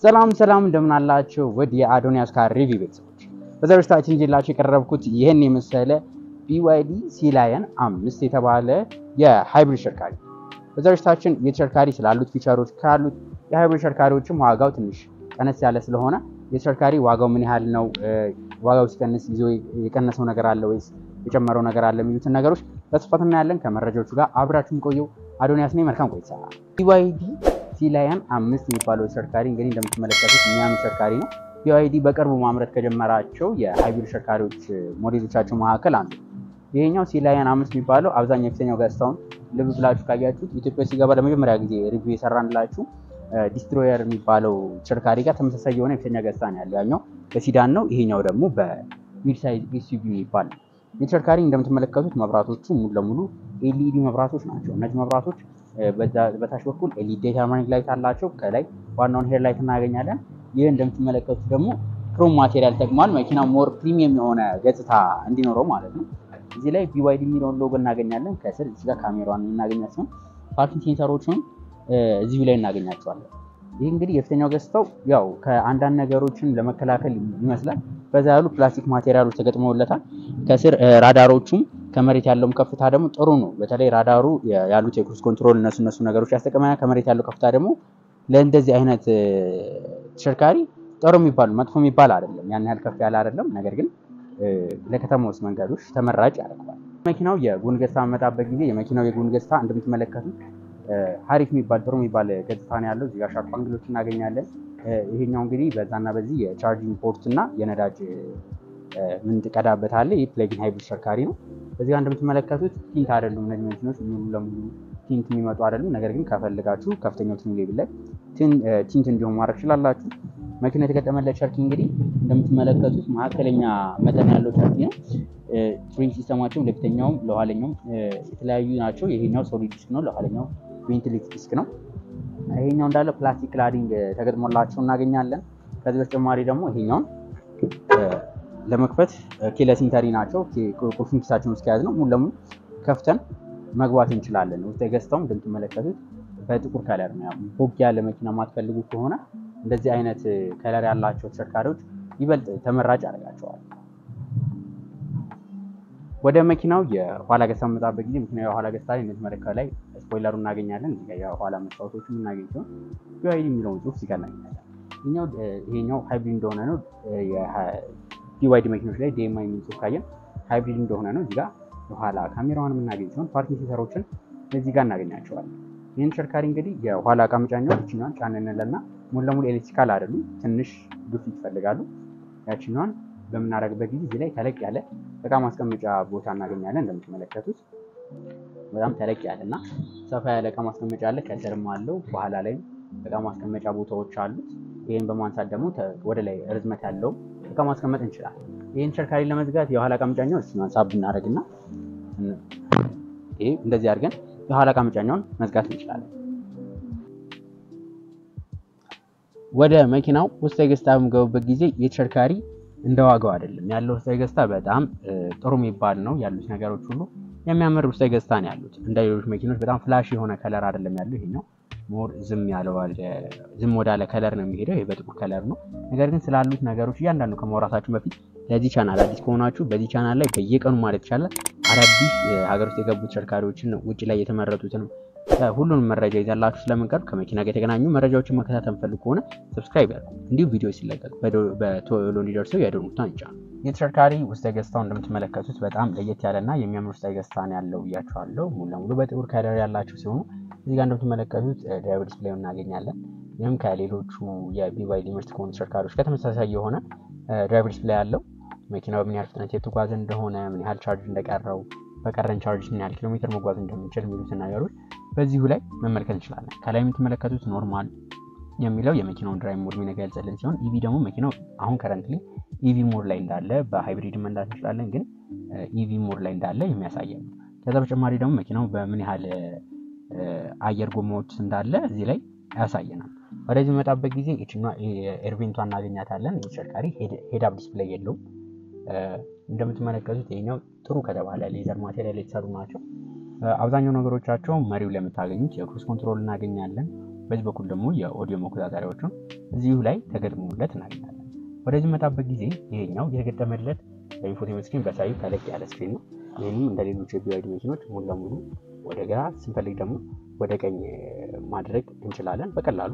ሰላም እንደምን አላችሁ ወድ የአዶኒያስ ካር ሪቪው ቤተሰቦች በዛሬው ጅላችሁ የቀረብኩት ይሄን የመሰለ BYD C-Lion 5 የተባለ የሃይብሪድ ተሽከርካሪ በዛሬው የተሽከርካሪ ስላሉት ፊቸሮች ካሉት የሃይብሪድ ተሽከርካሪዎችም ዋጋው ትንሽ ቀነስ ያለ ስለሆነ የተሽከርካሪ ዋጋው ምን ያህል ነው ዋጋው ሲቀንስ ይዞ የቀነሰው ነገር አለ ወይስ የጨመረው ነገር አለ የሚሉትን ነገሮች በስፋት እናያለን ከመረጃዎቹ ጋር አብራችሁን ቆዩ አዶኒያስ ነኝ መልካም ቆይታ BYD C-Lion 5 የሚባለው ተሽከርካሪ እንግዲህ እንደምትመለከቱት የሚያምር ተሽከርካሪ ነው BYD በቅርቡ ማምረት ከጀመራቸው የሃይብሪድ ተሽከርካሪዎች ሞዴሎቻቸው መካከል አንዱ ይሄኛው C-Lion 5 የሚባለው አብዛኛው የፊተኛው ገጽታውን ልብ ብላችሁ ካያችሁት ኢትዮጵያ ሲገባ ለመጀመሪያ ጊዜ ሪቪው የሰራንላችሁ ዲስትሮየር የሚባለው ተሽከርካሪ ጋር ተመሳሳይ የሆነ የፊተኛ ገጽታ ነው ያለው ያኛው በሲዳን ነው ይሄኛው ደግሞ በሚድ ሳይዝ SUV የሚባል ተሽከርካሪ እንደምትመለከቱት መብራቶቹ ሙሉ ለሙሉ LED መብራቶች ናቸው እነዚህ መብራቶች በታች በኩል LED ተርሚናል ላይት አላቸው ከላይ ዋናውን ሄድ ላይት እናገኛለን ይሄ እንደምትመለከቱት ደግሞ ክሮም ማቴሪያል ተጠቅሟል መኪናው ሞር ፕሪሚየም የሆነ ገጽታ እንዲኖረው ማለት ነው እዚህ ላይ BYD የሚለውን ሎጎ እናገኛለን ከስር እዚህ ጋር ካሜራውን እናገኛለን ፓርኪንግ ሴንሰሮችን እዚህ ላይ እናገኛቸዋለን ይሄ እንግዲህ የፊተኛው ገጽታው ያው ከአንዳንድ ነገሮችን ለመከላከል ይመስላል በዛ ያሉ ፕላስቲክ ማቴሪያሎች ተገጥመውለታል ከስር ራዳሮቹም ከመሬት ያለውም ከፍታ ደግሞ ጥሩ ነው በተለይ ራዳሩ ያሉት የክሩዝ ኮንትሮል እነሱ ነገሮች ያስጠቀመና ከመሬት ያለው ከፍታ ደግሞ ለእንደዚህ አይነት ተሽከርካሪ ጥሩ የሚባል መጥፎ የሚባል አይደለም ያን ያህል ከፍ ያለ አይደለም ነገር ግን ለከተማ ውስጥ መንገዶች ተመራጭ ያደርጋል መኪናው የጎን ገጽታ መጣበቅ ጊዜ የመኪናው የጎን ገጽታ እንደምትመለከቱት ሀሪፍ የሚባል ጥሩ የሚባል ገጽታ ነው ያለው እዚህ ጋር ሻርፕ አንግሎች እናገኛለን ይሄኛው እንግዲህ በዛና በዚህ የቻርጂንግ ፖርት እና የነዳጅ ምን ተቀዳበት አለ ይሄ ፕለጊን ሃይብሪድ ተሽከርካሪ ነው በዚህ ጋር እንደምትመለከቱት ቲንት አይደሉም እነዚህ መኪኖች ሙሉ ለሙሉ ቲንት የሚመጡ አይደሉም ነገር ግን ከፈልጋችሁ ከፍተኛው ቲንት ሌቭል ላይ ቲንት እንዲሆን ማድረግ ይችላልላችሁ መኪናው የተገጠመለት ቻርጅ እንግዲህ እንደምትመለከቱት መካከለኛ መጠን ያለው ቻርጅ ነው ትሪም ሲስተማቸው ለፊተኛውም ለኋለኛውም የተለያዩ ናቸው ይሄኛው ሶሊድ ዲስክ ነው ለኋለኛው ቬንቲሌት ዲስክ ነው ይሄኛው እንዳለ ፕላስቲክ ክላዲንግ ተገጥሞላቸው እናገኛለን ከዚህ በተጨማሪ ደግሞ ይሄኛውን ለመክፈት ኬለስ ኢንተሪ ናቸው ቁልፉን ኪሳቸውን እስከያዝ ነው ሙሉ ለሙሉ ከፍተን መግባት እንችላለን ውስጥ ገዝተው እንደምትመለከቱት በጥቁር ከለር ነው ያው ቦግ ያለ መኪና ማትፈልጉ ከሆነ እንደዚህ አይነት ከለር ያላቸው ተሽከርካሪዎች ይበልጥ ተመራጭ ያደርጋቸዋል ወደ መኪናው የኋላ ገጽታ መጣበቅ ጊዜ መኪናው የኋላ ገጽታ ላይ እንደምትመለከቱት ላይ ስፖይለሩን እናገኛለን እዚህ ጋር የኋላ መስታወቶችን እናገኛለን BYD የሚለውን ጽሁፍ እዚህ ጋር እናገኛለን ይሄኛው ሃይብሪድ እንደሆነ ነው BYD መኪኖች ላይ DMI የሚል ጽሁፍ ካየን ሃይብሪድ እንደሆነ ነው እዚህ ጋር የኋላ ካሜራውን እናገኝ ሲሆን ፓርኪንግ ሴንሰሮችን እዚህ ጋር እናገኛቸዋለን ይህን ተሽከርካሪ እንግዲህ የኋላ ዕቃ መጫኛው እቺኛን ጫን እንለና ሙሉ ለሙሉ ኤሌክትሪካል አይደሉም ትንሽ ግፊት ይፈልጋሉ ያቺኛን በመናረግበት ጊዜ እዚህ ላይ ተለቅ ያለ ዕቃ ማስቀመጫ ቦታ እናገኛለን እንደምትመለከቱት በጣም ተለቅ ያለና ሰፋ ያለ ዕቃ ማስቀመጫ አለ ከስርም አለው በኋላ ላይ ዕቃ ማስቀመጫ ቦታዎች አሉት ይሄን በማንሳት ደግሞ ወደ ላይ ርዝመት ያለው ዕቃ ማስቀመጥ እንችላለን ይሄን ተሽከርካሪ ለመዝጋት የኋላ ዕቃ መጫኛው እሱን ሳብ እናደርግና ይሄ እንደዚህ አድርገን የኋላ ዕቃ መጫኛውን መዝጋት እንችላለን ወደ መኪናው ውስጥ ገጽታ በመገቡበት ጊዜ የተሽከርካሪ እንደዋጋው አይደለም ያለው ውስጥ ገጽታ በጣም ጥሩ የሚባል ነው ያሉት ነገሮች ሁሉ የሚያምር ውስጥ ገጽታ ነው ያሉት እንደ ሌሎች መኪኖች በጣም ፍላሽ የሆነ ከለር አይደለም ያለው ይሄኛው ሞር ዝም ወዳለ ከለር ነው የሚሄደው ይሄ በጥቁር ከለር ነው ነገር ግን ስላሉት ነገሮች እያንዳንዱ ከመውራታችሁ በፊት ለዚህ ቻናል አዲስ ከሆናችሁ በዚህ ቻናል ላይ በየቀኑ ማለት ይችላል አዳዲስ ሀገር ውስጥ የገቡ ተሽከርካሪዎችን ውጪ ላይ የተመረጡትን ሁሉንም መረጃ ይዘላችሁ ስለምንቀርብ ከመኪና ጋር የተገናኙ መረጃዎችን መከታተል ፈልጉ ከሆነ ሰብስክራይብ ያድርጉ እንዲሁ ቪዲዮ ሲለቀቅ በቶሎ እንዲደርሰው የደወል ምልክቱን ይጫኑ የተሽከርካሪ ውስጥ ገጽታው እንደምትመለከቱት በጣም ለየት ያለና የሚያምር ውስጥ ገጽታ ነው ያለው ብያችኋለሁ ሙሉ ለሙሉ በጥቁር ከለር ያላቸው ሲሆኑ እዚህ ጋር እንደምትመለከቱት ድራይቨር ዲስፕሌይ እናገኛለን ይህም ከሌሎቹ የBYD ምርት ከሆኑ ተሽከርካሪዎች ከተመሳሳይ የሆነ ድራይቨር ዲስፕሌይ ያለው መኪናው ምን ያህል ፍጥነት የተጓዘ እንደሆነ ምን ያህል ቻርጅ እንደቀረው በቀረን ቻርጅ ምን ያህል ኪሎ ሜትር መጓዝ እንደምንችል የሚሉትን ነገሮች በዚሁ ላይ መመልከት እንችላለን ከላይ የምትመለከቱት ኖርማል የሚለው የመኪናውን ድራይቭ ሞድ የሚገልጽልን ሲሆን EV ደግሞ መኪናው አሁን ከረንትሊ EV ሞድ ላይ እንዳለ በሃይብሪድ መንዳት እንችላለን ግን EV ሞድ ላይ እንዳለ የሚያሳየን ነው ከዛ በተጨማሪ ደግሞ መኪናው በምን ያህል አየር ጎማዎች እንዳለ እዚህ ላይ ያሳየናል ወደዚህ መጣበቅ ጊዜ እቺና ኤርቬንቷን እናገኛታለን ተሽከርካሪ ሄድ አፕ ዲስፕሌይ የለውም እንደምትመለከቱት ይሄኛው ጥሩ ከተባለ ሌዘር ማቴሪያል የተሰሩ ናቸው አብዛኛው ነገሮቻቸው መሪው ለምታገኙት የክሩዝ ኮንትሮል እናገኛለን በዚህ በኩል ደግሞ የኦዲዮ መቆጣጠሪያዎቹን እዚሁ ላይ ተገጥሞለት እናገኛለን። ወደዚህ መጣበት ጊዜ ይሄኛው የተገጠመለት ኢንፎቴመንት ስክሪን በሳይዙ ተለቅ ያለ ስክሪን ነው። ይሄንም እንደሌሎች የቢዋይዲ መኪኖች ሙሉ ለሙሉ ወደ ግራ ስንፈልግ ደግሞ ወደ ቀኝ ማድረግ እንችላለን። በቀላሉ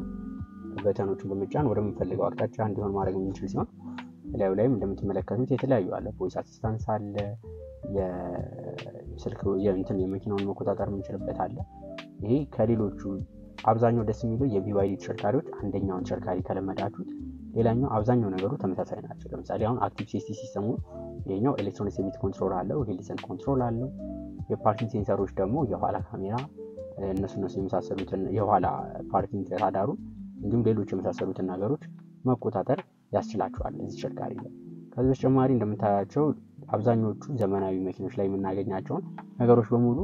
በተኖቹን በመጫን ወደምንፈልገው አቅጣጫ እንዲሆን ማድረግ የምንችል ሲሆን ላዩ ላይም እንደምትመለከቱት የተለያዩ አለ። ቮይስ አሲስታንስ አለ። የስልክ የመኪናውን መቆጣጠር የምንችልበት አለ። ይሄ ከሌሎቹ አብዛኛው ደስ የሚለው የቢዋይዲ ተሽከርካሪዎች አንደኛውን ተሽከርካሪ ከለመዳችሁት ሌላኛው አብዛኛው ነገሩ ተመሳሳይ ናቸው። ለምሳሌ አሁን አክቲቭ ሴፍቲ ሲስተሙ ይሄኛው ኤሌክትሮኒክ ስቴቢሊቲ ኮንትሮል አለው፣ ሂል ዲሰንት ኮንትሮል አለው። የፓርኪንግ ሴንሰሮች ደግሞ የኋላ ካሜራ እነሱ የመሳሰሉትን የኋላ ፓርኪንግ ራዳሩ እንዲሁም ሌሎች የመሳሰሉትን ነገሮች መቆጣጠር ያስችላቸዋል እዚህ ተሽከርካሪ ላይ። ከዚህ በተጨማሪ እንደምታያቸው አብዛኞቹ ዘመናዊ መኪኖች ላይ የምናገኛቸውን ነገሮች በሙሉ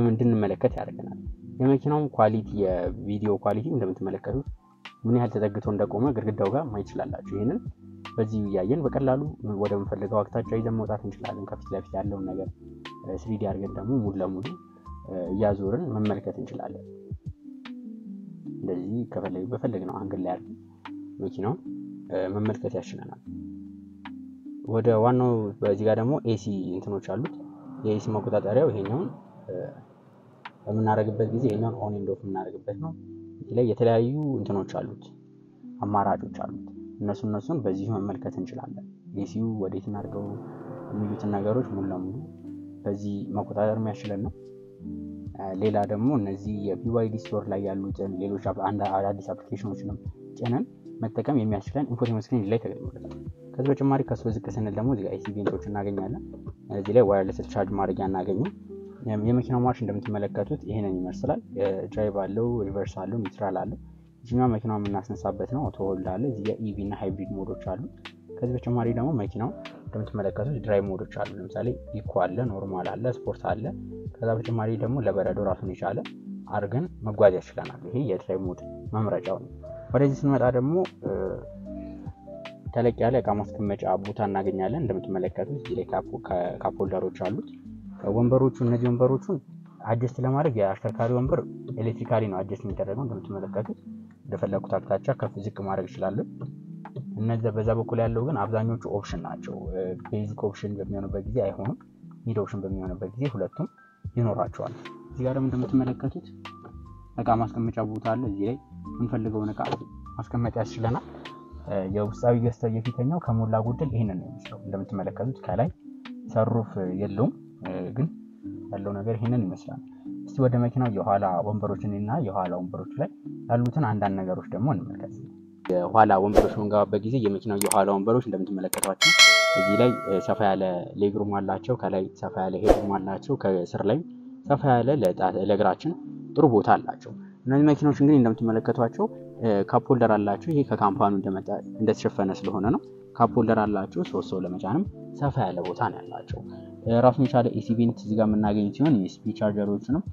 እንድንመለከት ያደርገናል። የመኪናው ኳሊቲ የቪዲዮ ኳሊቲ እንደምትመለከቱት ምን ያህል ተጠግቶ እንደቆመ ግድግዳው ጋር ማየት ይችላላችሁ። ይሄንን በዚህ እያየን በቀላሉ ወደምንፈልገው አቅጣጫ ይዘን መውጣት እንችላለን። ከፊት ለፊት ያለውን ነገር 3D አድርገን ደግሞ ሙሉ ለሙሉ እያዞርን መመልከት እንችላለን። እንደዚህ በፈለግነው አንግል ላይ አድርገን መኪናውን መመልከት ያስችለናል። ወደ ዋናው በዚህ ጋር ደግሞ ኤሲ እንትኖች አሉት። የኤሲ መቆጣጠሪያው ይሄኛውን በምናደርግበት ጊዜ ይሄኛውን ኦን ኤንድ ኦፍ የምናደርግበት ነው። እዚህ ላይ የተለያዩ እንትኖች አሉት፣ አማራጮች አሉት። እነሱን በዚህ መመልከት እንችላለን። ኤሲው ወዴት እናድርገው የሚሉትን ነገሮች ሙሉ ለሙሉ በዚህ መቆጣጠር የሚያስችለን ነው። ሌላ ደግሞ እነዚህ የቢዋይዲ ስቶር ላይ ያሉትን ሌሎች አዳዲስ አፕሊኬሽኖችንም ጭነን መጠቀም የሚያስችለን ኢንፎቴመንት ስክሪን ላይ ተገጥሞለታል። ከዚህ በተጨማሪ ከሱ ዝቅ ስንል ደግሞ እዚህ ጋር ኤሲ ቬንቶች እናገኛለን። እዚህ ላይ ዋየርለስ ቻርጅ ማድረጊያ እናገኘው። የመኪናው ማርሽ እንደምትመለከቱት ይሄንን ይመስላል። ድራይቭ አለው፣ ሪቨርስ አለው፣ ኒውትራል አለው። እዚህኛው መኪናው የምናስነሳበት ነው። ኦቶ ሆልድ አለ። እዚህ ጋር ኢቪ እና ሃይብሪድ ሞዶች አሉ። ከዚህ በተጨማሪ ደግሞ መኪናው እንደምትመለከቱት ድራይቭ ሞዶች አሉ። ለምሳሌ ኢኮ አለ፣ ኖርማል አለ፣ ስፖርት አለ። ከዛ በተጨማሪ ደግሞ ለበረዶ ራሱን የቻለ አድርገን መጓዝ ያስችለናል። ይሄ የድራይቭ ሞድ መምረጫው ነው። ወደዚህ ስንመጣ ደግሞ ተለቅ ያለ እቃ ማስቀመጫ ቦታ እናገኛለን። እንደምትመለከቱት እዚህ ላይ ካፕ ሆልደሮች አሉት። እነዚህ ወንበሮቹን አጀስት ለማድረግ የአሽከርካሪ ወንበር ኤሌክትሪካሊ ነው አጀስት የሚደረገው። እንደምትመለከቱት እንደፈለኩት አቅጣጫ ከፍ ዝቅ ማድረግ ይችላል። እነዚህ በዛ በኩል ያለው ግን አብዛኞቹ ኦፕሽን ናቸው። ቤዚክ ኦፕሽን በሚሆንበት ጊዜ አይሆኑም። ሚድ ኦፕሽን በሚሆንበት ጊዜ ሁለቱም ይኖራቸዋል። እዚህ ጋር ደግሞ እንደምትመለከቱት እቃ ማስቀመጫ ቦታ አለ። እዚህ ላይ የምንፈልገውን እቃ ማስቀመጥ ያስችለናል። የውስጣዊ ገጽታው የፊተኛው ከሞላ ጎደል ይሄንን ነው የሚመስለው። እንደምትመለከቱት ከላይ ሰሩፍ የለውም፣ ግን ያለው ነገር ይሄንን ይመስላል። እስቲ ወደ መኪናው የኋላ ወንበሮችንና የኋላ ወንበሮች ላይ ያሉትን አንዳንድ ነገሮች ደግሞ እንመልከት። የኋላ ወንበሮች በምንገባበት ጊዜ የመኪናው የኋላ ወንበሮች እንደምትመለከቷቸው እዚህ ላይ ሰፋ ያለ ሌግሩም አላቸው፣ ከላይ ሰፋ ያለ ሄድሩም አላቸው፣ ከስር ላይ ሰፋ ያለ ለእግራችን ጥሩ ቦታ አላቸው። እነዚህ መኪኖች እንግዲህ እንደምትመለከቷቸው ካፕ ሆልደር አላቸው። ይሄ ከካምፓኑ እንደተሸፈነ ስለሆነ ነው። ካፕ ሆልደር አላቸው። ሶስት ሰው ለመጫንም ሰፋ ያለ ቦታ ነው ያላቸው። ራሱን የቻለ ኤሲ ቬንት እዚህ ጋር የምናገኝ ሲሆን ዩኤስቢ ቻርጀሮችንም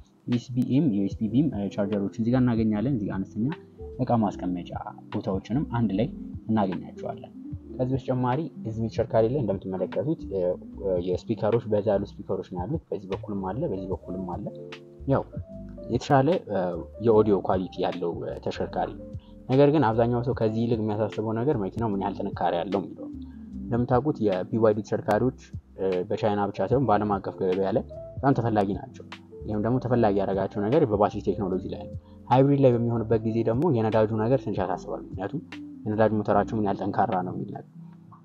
ዩኤስቢ ቢም ቻርጀሮችን እዚህ ጋር እናገኛለን። እዚህ ጋር አነስተኛ እቃ ማስቀመጫ ቦታዎችንም አንድ ላይ እናገኛቸዋለን። ከዚህ በተጨማሪ እዚህ ተሽከርካሪ ላይ እንደምትመለከቱት የስፒከሮች በዛ ያሉ ስፒከሮች ነው ያሉት። በዚህ በኩልም አለ፣ በዚህ በኩልም አለ። ያው የተሻለ የኦዲዮ ኳሊቲ ያለው ተሽከርካሪ ነው። ነገር ግን አብዛኛው ሰው ከዚህ ይልቅ የሚያሳስበው ነገር መኪናው ምን ያህል ጥንካሬ ያለው የሚለው። እንደምታውቁት የቢዋይዲ ተሽከርካሪዎች በቻይና ብቻ ሳይሆን በዓለም አቀፍ ገበያ ላይ በጣም ተፈላጊ ናቸው። ይህም ደግሞ ተፈላጊ ያደረጋቸው ነገር በባትሪ ቴክኖሎጂ ላይ ነው። ሃይብሪድ ላይ በሚሆንበት ጊዜ ደግሞ የነዳጁ ነገር ትንሽ ያሳስባል። ምክንያቱም የነዳጅ ሞተራቸው ምን ያህል ጠንካራ ነው የሚል ነገር።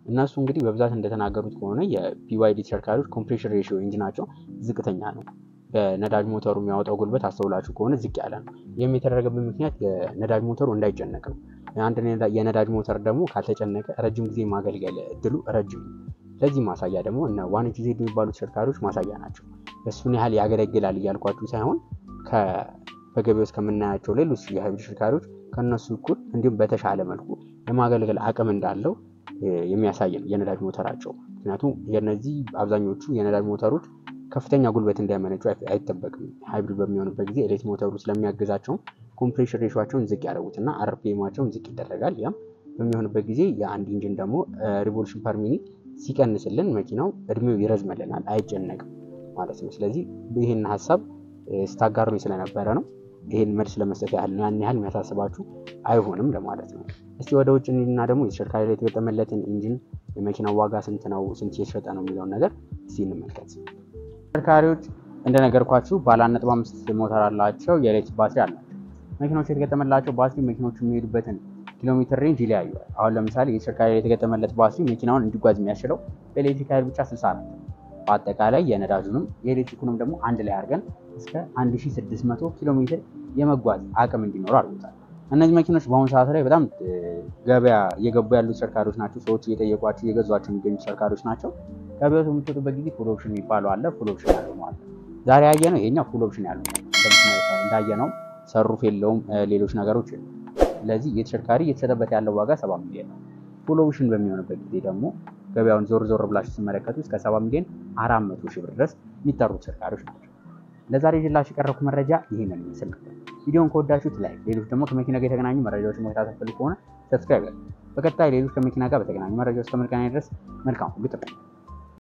እነሱ እንግዲህ በብዛት እንደተናገሩት ከሆነ የቢዋይዲ ተሽከርካሪዎች ኮምፕሬሽን ሬሽዮ ኢንጂናቸው ዝቅተኛ ነው። በነዳጅ ሞተሩ የሚያወጣው ጉልበት አስተውላችሁ ከሆነ ዝቅ ያለ ነው። ይህም የተደረገበት ምክንያት የነዳጅ ሞተሩ እንዳይጨነቅ ነው። አንድ የነዳጅ ሞተር ደግሞ ካልተጨነቀ ረጅም ጊዜ ማገልገል እድሉ ረጅም ነው። ለዚህ ማሳያ ደግሞ እነ ዋን ዜድ የሚባሉ ተሽከርካሪዎች ማሳያ ናቸው። እሱን ያህል ያገለግላል እያልኳችሁ ሳይሆን በገበያ ውስጥ ከምናያቸው ሌሎች የሃይብሪድ ተሽከርካሪዎች ከነሱ እኩል እንዲሁም በተሻለ መልኩ የማገልገል አቅም እንዳለው የሚያሳይ ነው የነዳጅ ሞተራቸው። ምክንያቱም የነዚህ አብዛኞቹ የነዳጅ ሞተሮች ከፍተኛ ጉልበት እንዲያመነጩ አይጠበቅም። ሃይብሪድ በሚሆንበት ጊዜ ኤሌክትሪክ ሞተሩ ስለሚያግዛቸው ኮምፕሬሽን ሬሾአቸውን ዝቅ ያደርጉትና አርፒኤማቸውን ዝቅ ይደረጋል። ያም በሚሆንበት ጊዜ የአንድ ኢንጂን ደግሞ ሪቮሉሽን ፐር ሚኒት ሲቀንስልን መኪናው እድሜው ይረዝምልናል፣ አይጨነቅም ማለት ነው። ስለዚህ ይህን ሀሳብ ስታጋሩኝ ስለነበረ ነው። ይሄን መልስ ለመስጠት ያህል ነው። ያን ያህል የሚያሳስባችሁ አይሆንም ለማለት ነው። እስቲ ወደ ውጭ እንሂድና ደግሞ የተሽከርካሪ ላይ የተገጠመለትን ኢንጂን የመኪናው ዋጋ ስንት ነው፣ ስንት እየተሸጠ ነው የሚለውን ነገር እስቲ እንመልከት። ተሽከርካሪዎች እንደነገርኳችሁ ባለ 1.5 ሞተር አላቸው፣ የኤሌክትሪክ ባትሪ አላቸው። መኪኖቹ የተገጠመላቸው ባትሪ መኪኖቹ የሚሄዱበትን ኪሎ ሜትር ሬንጅ ይለያያል። አሁን ለምሳሌ የተሽከርካሪ ላይ የተገጠመለት ባትሪ መኪናውን እንዲጓዝ የሚያስችለው በኤሌክትሪክ ኃይል ብቻ 64፣ በአጠቃላይ የነዳጁንም የኤሌክትሪኩንም ደግሞ አንድ ላይ አድርገን እስከ 1600 ኪሎ ሜትር የመጓዝ አቅም እንዲኖሩ አድርጎታል። እነዚህ መኪኖች በአሁኑ ሰዓት ላይ በጣም ገበያ እየገቡ ያሉ ተሽከርካሪዎች ናቸው። ሰዎች እየጠየቋቸው እየገዟቸው የሚገኙ ተሽከርካሪዎች ናቸው። ገበያው የሚሸጡበት ጊዜ ፉል ኦፕሽን የሚባለው አለ፣ ፉል ኦፕሽን ያለው ነው አለ። ዛሬ ያየነው ይሄኛው ፉል ኦፕሽን ያለው ነው። እንዳየነው ሰሩፍ የለውም፣ ሌሎች ነገሮች የሉም። ስለዚህ የተሽከርካሪ እየተሸጠበት ያለው ዋጋ 7 ሚሊዮን ነው። ፉል ኦፕሽን በሚሆንበት ጊዜ ደግሞ ገበያውን ዞር ብላችሁ ስትመለከቱ እስከ 7 ሚሊዮን 400 ሺህ ብር ድረስ የሚጠሩ ተሽከርካሪዎች ናቸው። ለዛሬ ይዤላችሁ የቀረብኩት መረጃ ይሄንን ይመስል ነበር። ቪዲዮውን ከወዳችሁት ላይክ፣ ሌሎች ደግሞ ከመኪና ጋር የተገናኙ መረጃዎችን መከታተል ፈልጉ ከሆነ ሰብስክራይብ ያድርጉ። በቀጣይ ሌሎች ከመኪና ጋር በተገናኙ መረጃዎች እስከምንገናኝ ድረስ መልካም ሁሉ ተመኘሁ።